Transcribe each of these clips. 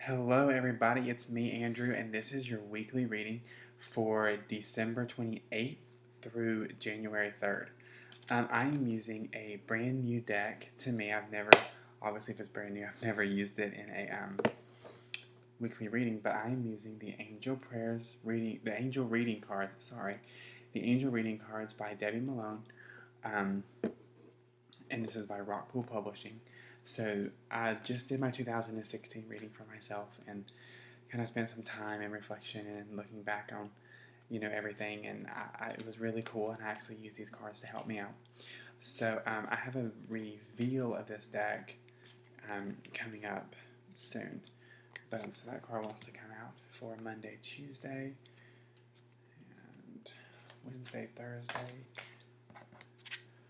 Hello, everybody. It's me, Andrew, and this is your weekly reading for December 28th through January 3rd. I am using a brand new deck. To me, obviously, if it's brand new, I've never used it in a weekly reading, but I am using the Angel Reading cards. Sorry, the Angel Reading cards by Debbie Malone. Um, and this is by Rockpool Publishing. So I just did my 2016 reading for myself and kind of spent some time and reflection and looking back on, everything. And it was really cool, and I actually used these cards to help me out. So I have a reveal of this deck coming up soon. Boom. So that card wants to come out for Monday, Tuesday, and Wednesday, Thursday.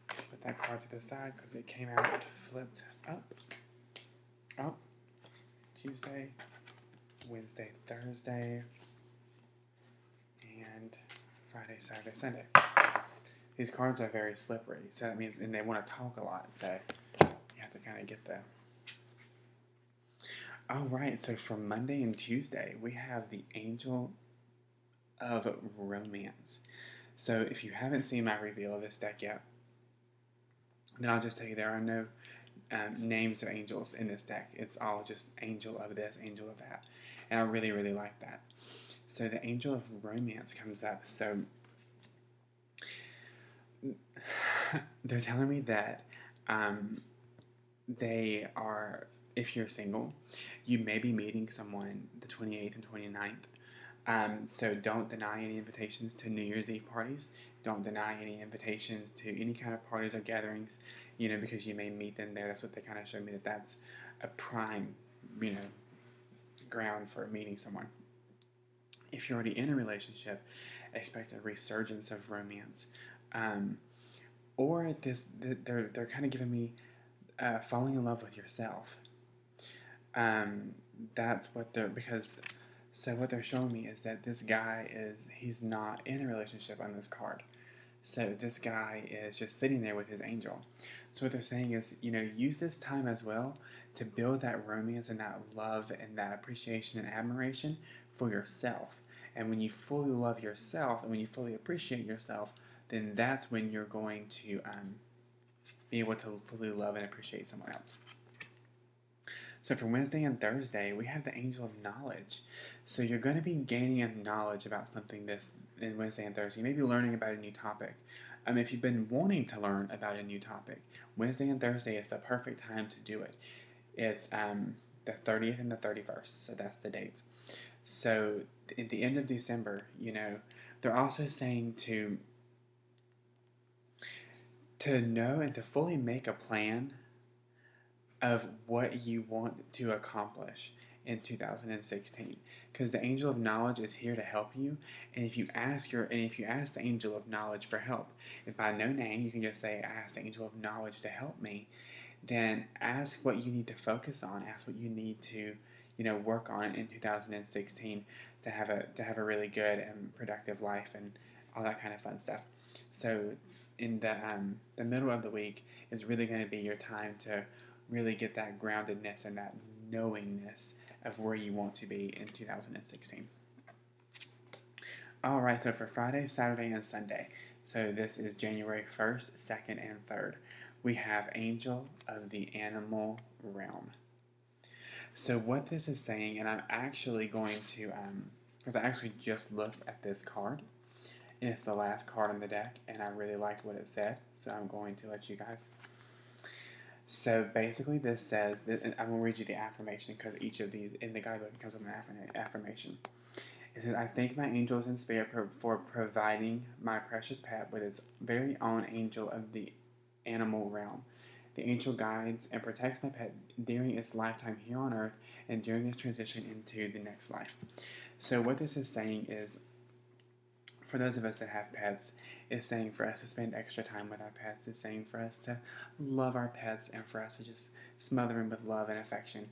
Put that card to the side because it came out flipped up. Oh, Tuesday, Wednesday, Thursday, and Friday, Saturday, Sunday. These cards are very slippery, so that means, and they want to talk a lot, so you have to kind of get them. All right, so for Monday and Tuesday, we have the Angel of Romance. So if you haven't seen my reveal of this deck yet, then I'll just tell you there are no names of angels in this deck. It's all just angel of this, angel of that. And I really, really like that. So the Angel of Romance comes up. So they're telling me that they are, if you're single, you may be meeting someone the 28th and 29th. So don't deny any invitations to New Year's Eve parties. Don't deny any invitations to any kind of parties or gatherings, because you may meet them there. That's what they kind of showed me, that's a prime, ground for meeting someone. If you're already in a relationship, expect a resurgence of romance. Or they're kind of giving me falling in love with yourself. That's what what they're showing me is that this guy he's not in a relationship on this card. So this guy is just sitting there with his angel. So what they're saying is, use this time as well to build that romance and that love and that appreciation and admiration for yourself. And when you fully love yourself and when you fully appreciate yourself, then that's when you're going to be able to fully love and appreciate someone else. So for Wednesday and Thursday, we have the Angel of Knowledge. So you're going to be gaining a knowledge about something this in Wednesday and Thursday. You may be learning about a new topic. If you've been wanting to learn about a new topic, Wednesday and Thursday is the perfect time to do it. It's the 30th and the 31st, so that's the dates. So at the end of December, they're also saying to know and to fully make a plan of what you want to accomplish in 2016, because the Angel of Knowledge is here to help you. And if you ask the Angel of Knowledge for help, if by no name you can just say, I ask the Angel of Knowledge to help me, then ask what you need to focus on, ask what you need to work on in 2016 to have a really good and productive life and all that kind of fun stuff. So in the middle of the week is really going to be your time to really get that groundedness and that knowingness of where you want to be in 2016. All right, so for Friday, Saturday, and Sunday, so this is January 1st, 2nd, and 3rd, we have Angel of the Animal Realm. So what this is saying, and I'm actually going to, because I actually just looked at this card, and it's the last card on the deck, and I really liked what it said, so I'm going to let you guys. So basically this says, and I'm going to read you the affirmation because each of these in the guidebook comes with an affirmation. It says, I thank my angels in spirit for providing my precious pet with its very own angel of the animal realm. The angel guides and protects my pet during its lifetime here on earth and during its transition into the next life. So what this is saying is, for those of us that have pets, it's saying for us to spend extra time with our pets. It's saying for us to love our pets and for us to just smother them with love and affection.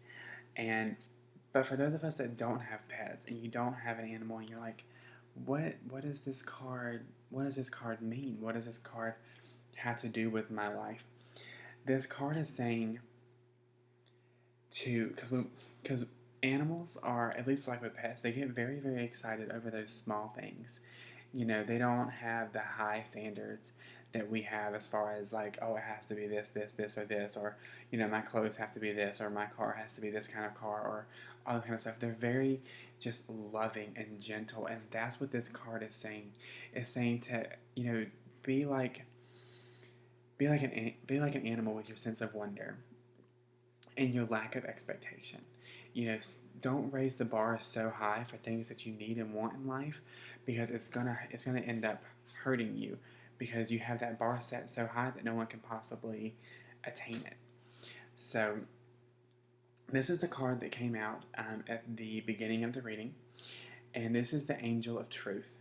But for those of us that don't have pets and you don't have an animal and you're like, what is this card? What does this card mean? What does this card have to do with my life? This card is saying because animals are, at least like with pets, they get very, very excited over those small things. You know, they don't have the high standards that we have as far as like, oh, it has to be this, this, this, or this, or, you know, my clothes have to be this, or my car has to be this kind of car, or all that kind of stuff. They're very just loving and gentle, and that's what this card is saying. It's saying to, you know, be like be like an animal with your sense of wonder and your lack of expectation. You know, don't raise the bar so high for things that you need and want in life, because it's gonna end up hurting you, because you have that bar set so high that no one can possibly attain it. So this is the card that came out at the beginning of the reading, and this is the Angel of Truth.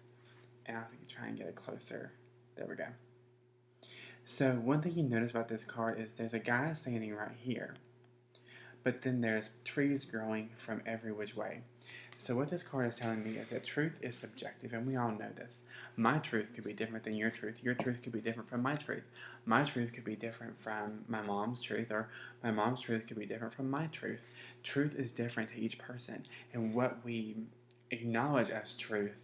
And I'll try and get it closer. There we go. So one thing you notice about this card is there's a guy standing right here, but then there's trees growing from every which way. So what this card is telling me is that truth is subjective, and we all know this. My truth could be different than your truth. Your truth could be different from my truth. My truth could be different from my mom's truth, or my mom's truth could be different from my truth. Truth is different to each person, and what we acknowledge as truth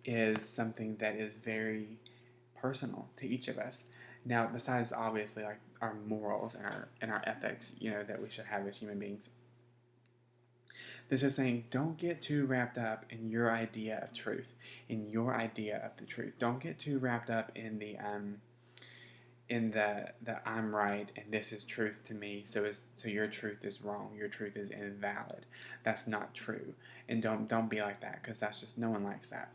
is something that is very personal to each of us. Now, besides obviously like our morals and our ethics, you know, that we should have as human beings, this is saying don't get too wrapped up in your idea of truth, in your idea of the truth. Don't get too wrapped up in the I'm right and this is truth to me, so your truth is wrong, your truth is invalid. That's not true, and don't be like that, because that's just, no one likes that.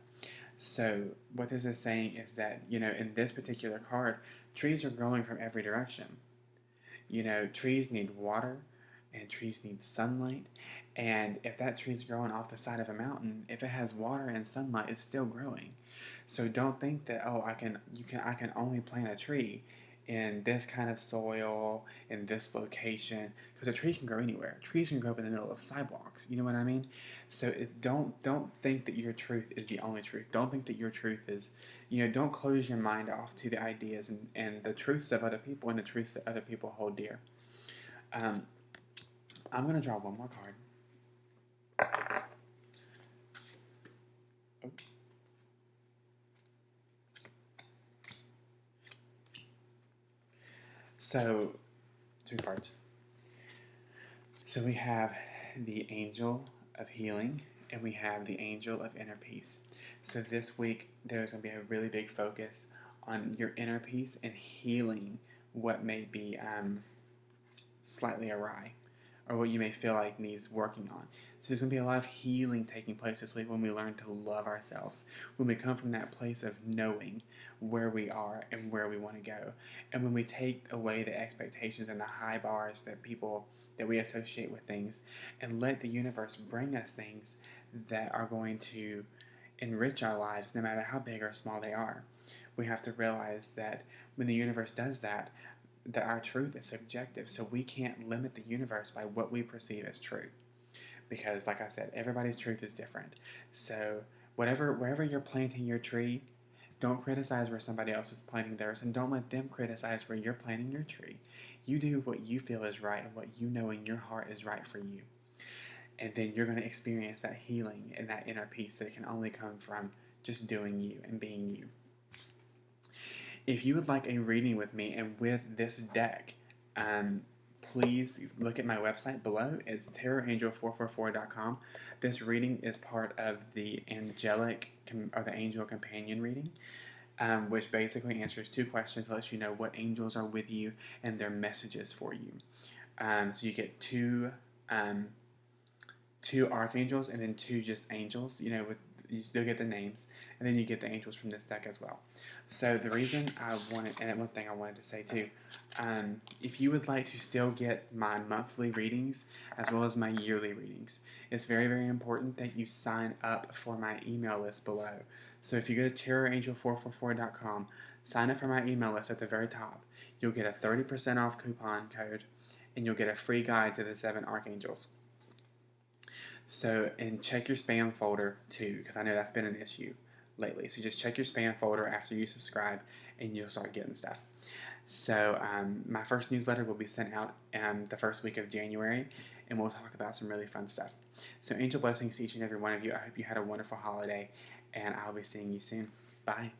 So what this is saying is that, you know, in this particular card, trees are growing from every direction. You know, trees need water and trees need sunlight. And if that tree's growing off the side of a mountain, if it has water and sunlight, it's still growing. So don't think that, oh, I can only plant a tree in this kind of soil, in this location, because a tree can grow anywhere. Trees can grow up in the middle of sidewalks. You know what I mean? So don't think that your truth is the only truth. Don't think that your truth is, you know, don't close your mind off to the ideas and the truths of other people and the truths that other people hold dear. I'm going to draw one more card. Oh. So, two cards. So we have the Angel of Healing and we have the Angel of Inner Peace. So this week there's going to be a really big focus on your inner peace and healing what may be slightly awry, or what you may feel like needs working on. So there's going to be a lot of healing taking place this week when we learn to love ourselves, when we come from that place of knowing where we are and where we want to go, and when we take away the expectations and the high bars that we associate with things, and let the universe bring us things that are going to enrich our lives no matter how big or small they are. We have to realize that when the universe does that our truth is subjective, so we can't limit the universe by what we perceive as true. Because, like I said, everybody's truth is different. So, wherever you're planting your tree, don't criticize where somebody else is planting theirs, and don't let them criticize where you're planting your tree. You do what you feel is right and what you know in your heart is right for you. And then you're going to experience that healing and that inner peace that can only come from just doing you and being you. If you would like a reading with me and with this deck, please look at my website below. It's tarotangel444.com. This reading is part of the Angel Companion reading, which basically answers two questions, lets you know what angels are with you and their messages for you. So you get two archangels and then two just angels, you know, you still get the names, and then you get the angels from this deck as well. So the reason I wanted, and one thing I wanted to say too, if you would like to still get my monthly readings as well as my yearly readings, it's very, very important that you sign up for my email list below. So if you go to tarotangel444.com, sign up for my email list at the very top. You'll get a 30% off coupon code, and you'll get a free guide to the 7 archangels. So, and check your spam folder too, because I know that's been an issue lately. So just check your spam folder after you subscribe, and you'll start getting stuff. So my first newsletter will be sent out the first week of January, and we'll talk about some really fun stuff. So angel blessings to each and every one of you. I hope you had a wonderful holiday, and I'll be seeing you soon. Bye.